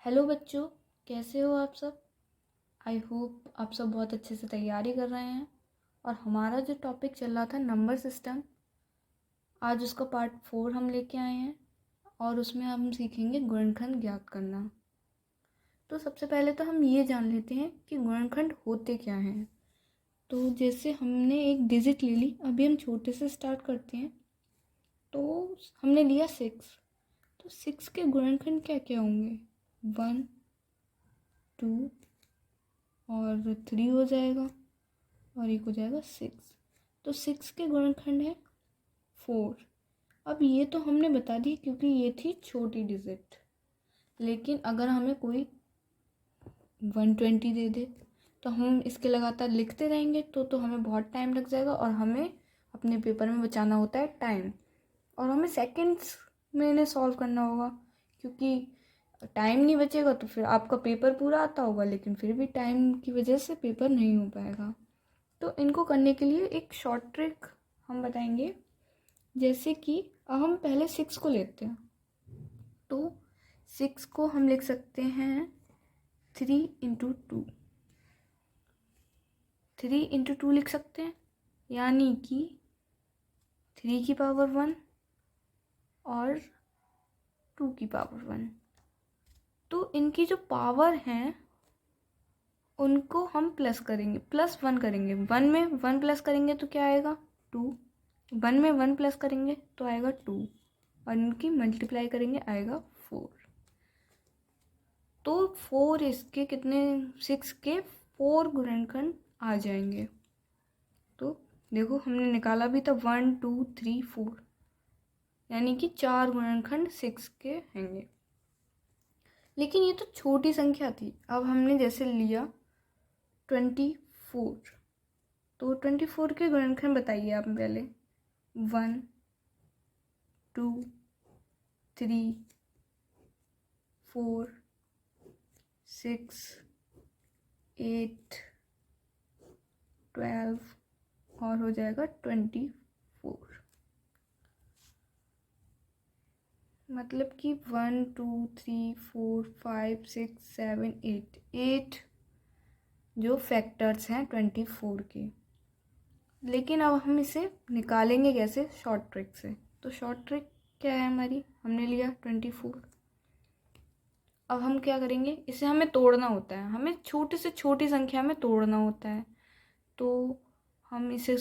Hello बच्चों, कैसे हो आप सब। आई होप आप सब बहुत अच्छे से तैयारी कर रहे हैं। और हमारा जो टॉपिक चल रहा था नंबर सिस्टम, आज उसका पार्ट 4 हम लेके आए हैं। और उसमें हम सीखेंगे गुणनखंड ज्ञात करना। तो सबसे पहले तो हम ये जान लेते हैं कि गुणनखंड होते क्या हैं। तो जैसे हमने एक डिजिट ले ली, अभी हम छोटे से स्टार्ट करते हैं। तो हमने लिया 6। तो 6 के गुणनखंड क्या क्या होंगे। 1, 2 और 3 हो जाएगा, और एक हो जाएगा 6। तो 6 के गुणनखंड है 4। अब ये तो हमने बता दी क्योंकि ये थी छोटी डिजिट। लेकिन अगर हमें कोई 120 दे दे तो हम इसके लगातार लिखते रहेंगे तो हमें बहुत टाइम लग जाएगा, और हमें अपने पेपर में बचाना होता है टाइम। और हमें सेकंड्स में इन्हें सॉल्व करना होगा, क्योंकि टाइम नहीं बचेगा तो फिर आपका पेपर पूरा आता होगा, लेकिन फिर भी टाइम की वजह से पेपर नहीं हो पाएगा। तो इनको करने के लिए एक शॉर्ट ट्रिक हम बताएंगे। जैसे कि अब हम पहले 6 को लेते हैं। तो 6 को हम लिख सकते हैं 3 × 2। 3 × 2 लिख सकते हैं, यानी कि 3 की पावर 1 और 2 की पावर 1। तो इनकी जो पावर हैं उनको हम प्लस करेंगे, +1 करेंगे। 1 में 1 प्लस करेंगे तो क्या आएगा 2। 1 में 1 प्लस करेंगे तो आएगा 2, और इनकी मल्टीप्लाई करेंगे आएगा 4। तो 4 इसके कितने 6 के 4 गुणनखंड आ जाएंगे। तो देखो हमने निकाला भी था 1 2 3 4, यानी कि 4 गुणनखंड 6 के होंगे। लेकिन ये तो छोटी संख्या थी। अब हमने जैसे लिया 24। तो 24 के गुणनखंड बताइए आप पहले। 1 2 3 4 6 8 12 और हो जाएगा 24। मतलब कि 1 2 3 4 5 6 7 8 8 जो फैक्टर्स हैं 24 के। लेकिन अब हम इसे निकालेंगे कैसे, शॉर्ट ट्रिक से। तो शॉर्ट ट्रिक क्या है हमारी, हमने लिया 24। अब हम क्या करेंगे, इसे हमें तोड़ना होता है, हमें छोटी से छोटी संख्या में तोड़ना होता है। तो हम इसे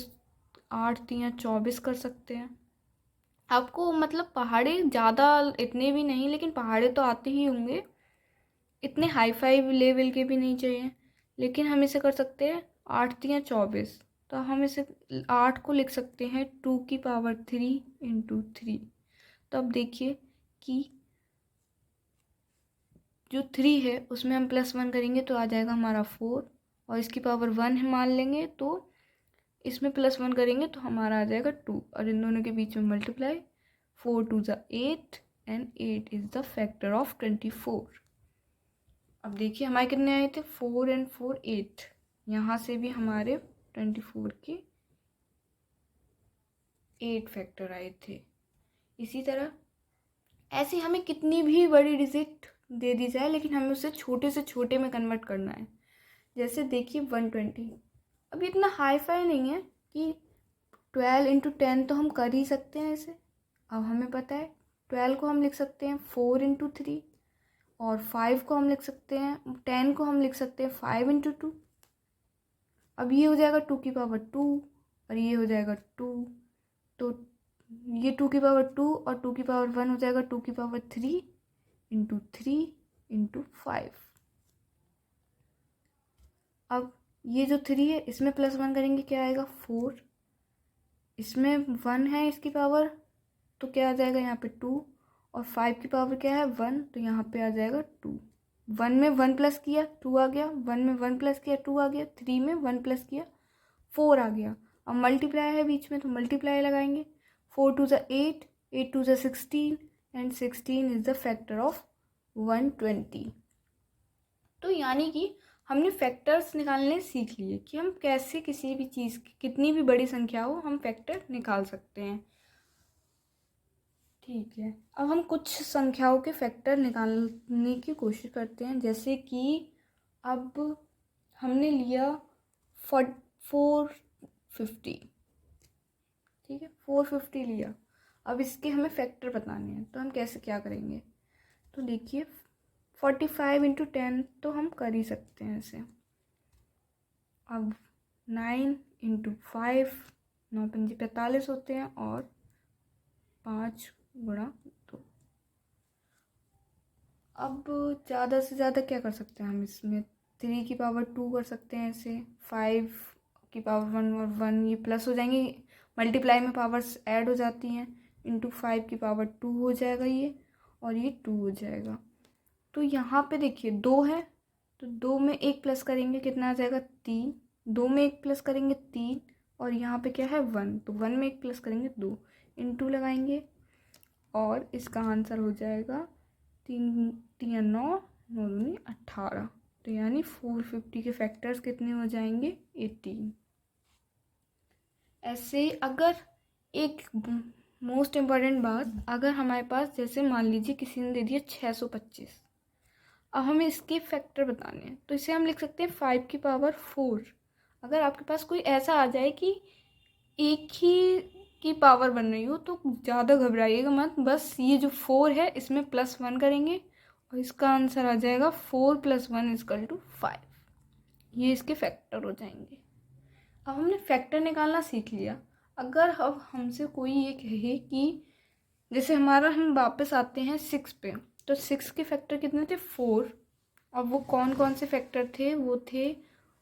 8 × 24 कर सकते हैं। आपको मतलब पहाड़े ज़्यादा इतने भी नहीं, लेकिन पहाड़े तो आते ही होंगे, इतने हाई फाई लेवल के भी नहीं चाहिए। लेकिन हम इसे कर सकते हैं 8 × 24। तो हम इसे 8 को लिख सकते हैं 2 की पावर 3 × 3। तो अब देखिए कि जो 3 है उसमें हम +1 करेंगे तो आ जाएगा हमारा 4, और इसकी पावर 1 मान लेंगे तो इसमें +1 करेंगे तो हमारा आ जाएगा 2, और इन दोनों के बीच में मल्टीप्लाई। 4 2 ज़ा 8 and 8 is the factor of 24। अब देखिए हमारे कितने आए थे, 4 और 4 8। यहाँ से भी हमारे 24 के 8 फैक्टर आए थे। इसी तरह ऐसे हमें कितनी भी बड़ी डिजिट दे दी जाए, लेकिन हमें उसे छोटे से छोटे में कन्वर्ट करना है। जैसे देखिए 120। अब इतना हाई फाई नहीं है कि 12 × 10 तो हम कर ही सकते हैं इसे। अब हमें पता है 12 को हम लिख सकते हैं 4 × 3, और 5 को हम लिख सकते हैं 10 को हम लिख सकते हैं 5 × 2। अब ये हो जाएगा 2 की पावर 2, और ये हो जाएगा 2। तो ये 2 की पावर 2 और 2 की पावर 1 हो जाएगा 2 की पावर 3 × 3 × 5। अब ये जो 3 है इसमें +1 करेंगे क्या आएगा 4। इसमें 1 है इसकी पावर, तो क्या आ जाएगा यहाँ पे 2, और 5 की पावर क्या है 1, तो यहाँ पे आ जाएगा 2। 1 में 1 प्लस किया 2 आ गया, 1 में 1 प्लस किया 2 आ गया, 3 में 1 प्लस किया 4 आ गया। अब मल्टीप्लाई है बीच में तो मल्टीप्लाई लगाएंगे। 4 2 ज़ा 8, 8 2 ज़ा 16 and 16 is the factor of 120। तो यानी कि हमने फैक्टर्स निकालने सीख लिए कि हम कैसे किसी भी चीज़ की कितनी भी बड़ी संख्या हो हम फैक्टर निकाल सकते हैं। ठीक है, अब हम कुछ संख्याओं के फैक्टर निकालने की कोशिश करते हैं। जैसे कि अब हमने लिया 450, ठीक है, 450 लिया। अब इसके हमें फैक्टर बताने हैं, तो हम कैसे क्या करेंगे? तो देखिए 45 इंटू 10 तो हम कर ही सकते हैं ऐसे। अब 9 इंटू 5, 9 पंजे 45 होते हैं, और 5 गुणा 2। अब ज़्यादा से ज़्यादा क्या कर सकते हैं हम इसमें? 3 की पावर 2 कर सकते हैं ऐसे। 5 की पावर 1 और 1 ये प्लस हो जाएंगे, मल्टीप्लाई में पावर्स ऐड हो जाती हैं। इंटू 5 की पावर 2 हो जाएगा ये, और ये 2 हो जाएगा। तो यहाँ पे देखिए 2 है, तो 2 में 1 प्लस करेंगे कितना आ जाएगा? 3। 2 में 1 प्लस करेंगे 3, और यहाँ पे क्या है 1, तो 1 में 1 प्लस करेंगे 2, इंटू लगाएंगे, और इसका आंसर हो जाएगा 3 3 9, 9 दूनी 18। तो यानी 450 के फैक्टर्स कितने हो जाएंगे? 18। ऐसे अगर एक मोस्ट इम्पॉर्टेंट बात, अगर हमारे पास जैसे मान लीजिए किसी ने दे दिया 625, अब हमें इसके फैक्टर बताने हैं, तो इसे हम लिख सकते हैं 5 की पावर 4। अगर आपके पास कोई ऐसा आ जाए कि एक ही की पावर बन रही हो, तो ज़्यादा घबराइएगा मत, बस ये जो 4 है इसमें +1 करेंगे, और इसका आंसर आ जाएगा 4 + 1 = 5। ये इसके फैक्टर हो जाएंगे। अब हमने फैक्टर निकालना सीख लिया। अगर अब हमसे कोई ये कहे कि जैसे हमारा, हम वापस आते हैं 6 पे, तो 6 के फैक्टर कितने थे? 4। अब वो कौन कौन से फैक्टर थे? वो थे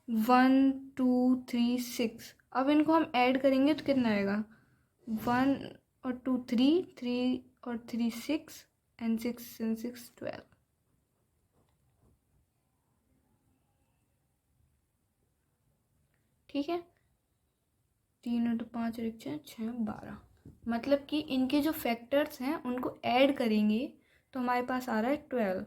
1 2 3 6। अब इनको हम ऐड करेंगे तो कितना आएगा? 1 और 2 3, 3 और 3 6, एंड 6 and 6 12। ठीक है, 3 और 2 5 और 1 6, 6 12। मतलब कि इनके जो फैक्टर्स हैं उनको ऐड करेंगे तो हमारे पास आ रहा है 12।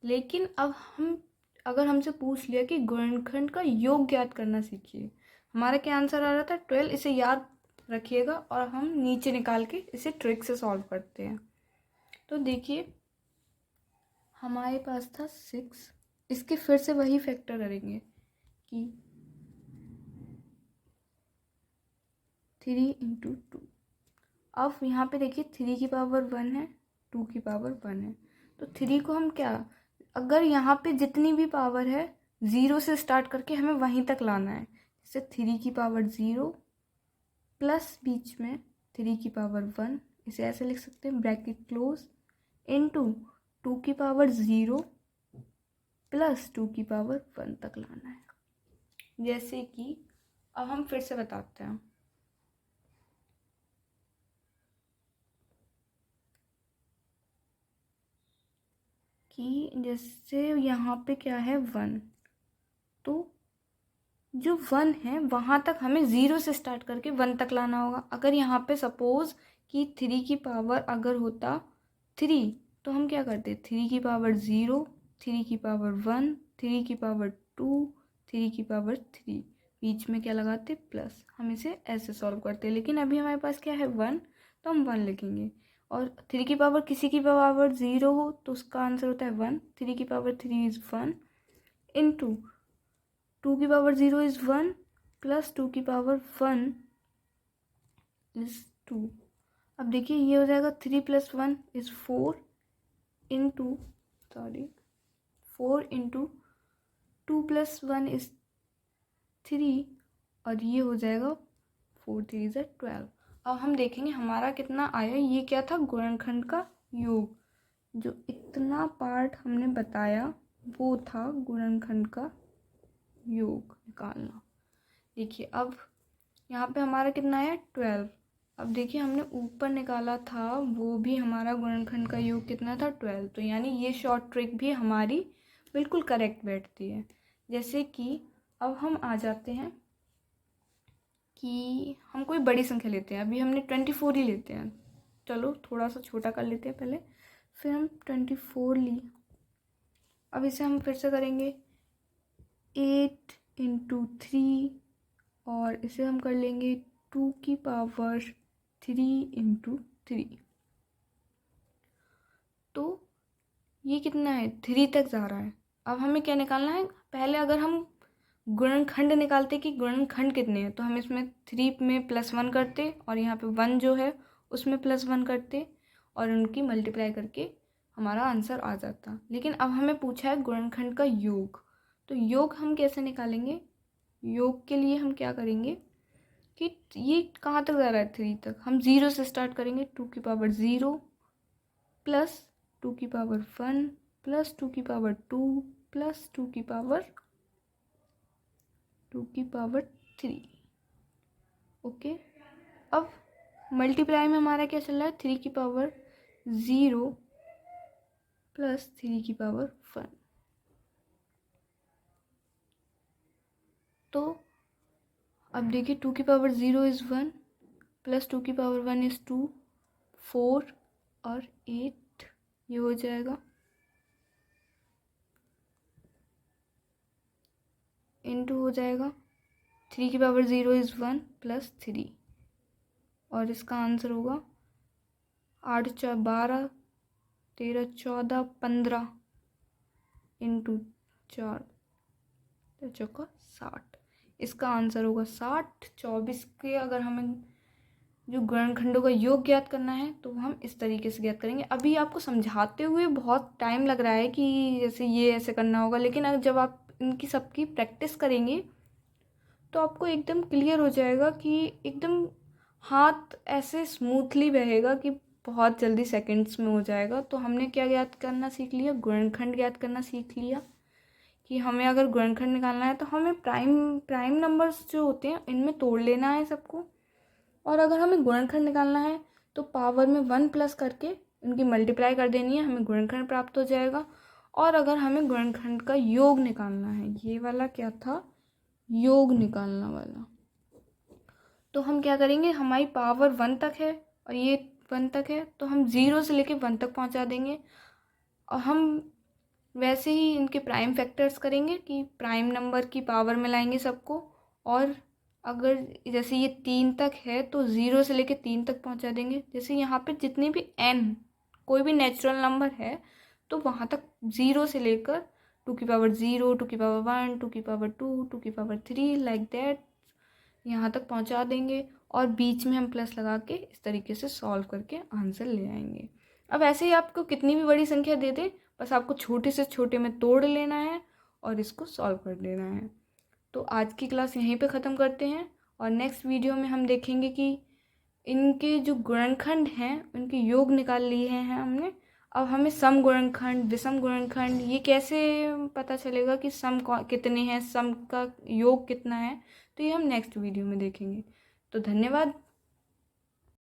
लेकिन अब हम, अगर हमसे पूछ लिया कि गुणनखंड का योग ज्ञात करना सीखिए, हमारा क्या आंसर आ रहा था? 12। इसे याद रखिएगा, और हम नीचे निकाल के इसे ट्रिक से सॉल्व करते हैं। तो देखिए हमारे पास था 6, इसके फिर से वही फैक्टर करेंगे कि 3 इंटू 2। अब यहाँ पे देखिए 3 की पावर 1 है, 2 की पावर 1 है, तो 3 को हम क्या, अगर यहाँ पे जितनी भी पावर है 0 से स्टार्ट करके हमें वहीं तक लाना है। जैसे 3 की पावर 0 प्लस बीच में 3 की पावर 1, इसे ऐसे लिख सकते हैं ब्रैकेट क्लोज, इनटू 2 की पावर 0 प्लस 2 की पावर 1 तक लाना है। जैसे कि अब हम फिर से बताते हैं कि जैसे यहाँ पे क्या है 1, तो जो 1 है वहाँ तक हमें 0 से स्टार्ट करके 1 तक लाना होगा। अगर यहाँ पे सपोज कि 3 की पावर अगर होता 3, तो हम क्या करते? 3 की पावर 0, 3 की पावर 1, 3 की पावर 2, 3 की पावर 3, बीच में क्या लगाते? प्लस। हम इसे ऐसे सॉल्व करते हैं, लेकिन अभी हमारे पास क्या है 1, तो हम 1 लिखेंगे। और 3 की पावर किसी की पावर 0 हो तो उसका आंसर होता है 1। 3 की पावर 3 इज़ 1, इंटू 2 की पावर 0 इज़ 1, प्लस 2 की पावर 1 इज़ 2। अब देखिए ये हो जाएगा 3 + 1 इज़ 4, इंटू 4 इंटू 2 + 1 इज़ 3, और ये हो जाएगा 4 3 इज़ 12। अब हम देखेंगे हमारा कितना आया। ये क्या था? गुणनखंड का योग। जो इतना पार्ट हमने बताया वो था गुणनखंड का योग निकालना। देखिए अब यहाँ पे हमारा कितना आया? 12। अब देखिए हमने ऊपर निकाला था वो भी हमारा गुणनखंड का योग कितना था? 12। तो यानी ये शॉर्ट ट्रिक भी हमारी बिल्कुल करेक्ट बैठती है। जैसे कि अब हम आ जाते हैं कि हम कोई बड़ी संख्या लेते हैं। अभी हमने 24 ही लेते हैं, चलो थोड़ा सा छोटा कर लेते हैं पहले, फिर हम 24 ली। अब इसे हम फिर से करेंगे 8 इंटू 3, और इसे हम कर लेंगे 2 की पावर 3 इंटू 3। तो ये कितना है, 3 तक जा रहा है। अब हमें क्या निकालना है, पहले अगर हम गुणनखंड निकालते कि गुणनखंड कितने हैं, तो हम इसमें 3 में +1 करते और यहाँ पे 1 जो है उसमें +1 करते और उनकी मल्टीप्लाई करके हमारा आंसर आ जाता। लेकिन अब हमें पूछा है गुणनखंड का योग, तो योग हम कैसे निकालेंगे। योग के लिए हम क्या करेंगे कि ये कहाँ तक जा रहा है, 3 तक, हम 0 से स्टार्ट करेंगे। 2 की पावर 0 प्लस 2 की पावर 1 प्लस 2 की पावर 2 प्लस 2 की पावर 3। ओके, अब मल्टीप्लाई में हमारा क्या चल रहा है, 3 की पावर 0 प्लस 3 की पावर 1। तो अब देखिए 2 की पावर 0 इज़ 1 प्लस 2 की पावर 1 इज़ 2, 4 और 8 ये हो जाएगा, इनटू हो जाएगा 3 की पावर 0 इज़ 1 प्लस 3 और इसका आंसर होगा 8 4 12 13 14 15 इंटू 4 चौका 60। इसका आंसर होगा 60। 24 के अगर हमें जो गुणनखंडों का योग ज्ञात करना है तो हम इस तरीके से ज्ञात करेंगे। अभी आपको समझाते हुए बहुत टाइम लग रहा है कि जैसे ये ऐसे करना होगा, लेकिन अगर जब आप इनकी सबकी प्रैक्टिस करेंगे तो आपको एकदम क्लियर हो जाएगा कि एकदम हाथ ऐसे स्मूथली बहेगा कि बहुत जल्दी सेकंड्स में हो जाएगा। तो हमने क्या ज्ञात करना सीख लिया, गुणनखंड ज्ञात करना सीख लिया कि हमें अगर गुणनखंड निकालना है तो हमें प्राइम नंबर्स जो होते हैं इनमें तोड़ लेना है सबको, और अगर हमें गुणनखंड निकालना है तो पावर में 1 प्लस करके उनकी मल्टीप्लाई कर देनी है, हमें गुणनखंड प्राप्त हो जाएगा। और अगर हमें गुणनखंड का योग निकालना है, ये वाला क्या था, योग निकालना वाला, तो हम क्या करेंगे, हमारी पावर 1 तक है और ये 1 तक है, तो हम 0 से लेके 1 तक पहुंचा देंगे। और हम वैसे ही इनके प्राइम फैक्टर्स करेंगे कि प्राइम नंबर की पावर में लाएंगे सबको। और अगर जैसे ये 3 तक है तो 0 से लेके 3 तक पहुंचा देंगे। जैसे यहाँ पे जितने भी n कोई भी नेचुरल नंबर है तो वहाँ तक 0 से लेकर 2 की पावर 0, 2 की पावर 1, 2 की पावर 2, 2 की पावर 3 लाइक दैट यहाँ तक पहुँचा देंगे और बीच में हम प्लस लगा के इस तरीके से सॉल्व करके आंसर ले आएंगे। अब ऐसे ही आपको कितनी भी बड़ी संख्या दे दे, बस आपको छोटे से छोटे में तोड़ लेना है और इसको सॉल्व कर लेना है। तो आज की क्लास यहीं पे ख़त्म करते हैं और नेक्स्ट वीडियो में हम देखेंगे कि इनके जो गुणनखंड हैं उनके योग निकाल लिए हैं हमने। अब हमें सम गुणनखंड, विषम गुणनखंड, ये कैसे पता चलेगा कि सम कितने हैं, सम का योग कितना है, तो ये हम नेक्स्ट वीडियो में देखेंगे। तो धन्यवाद।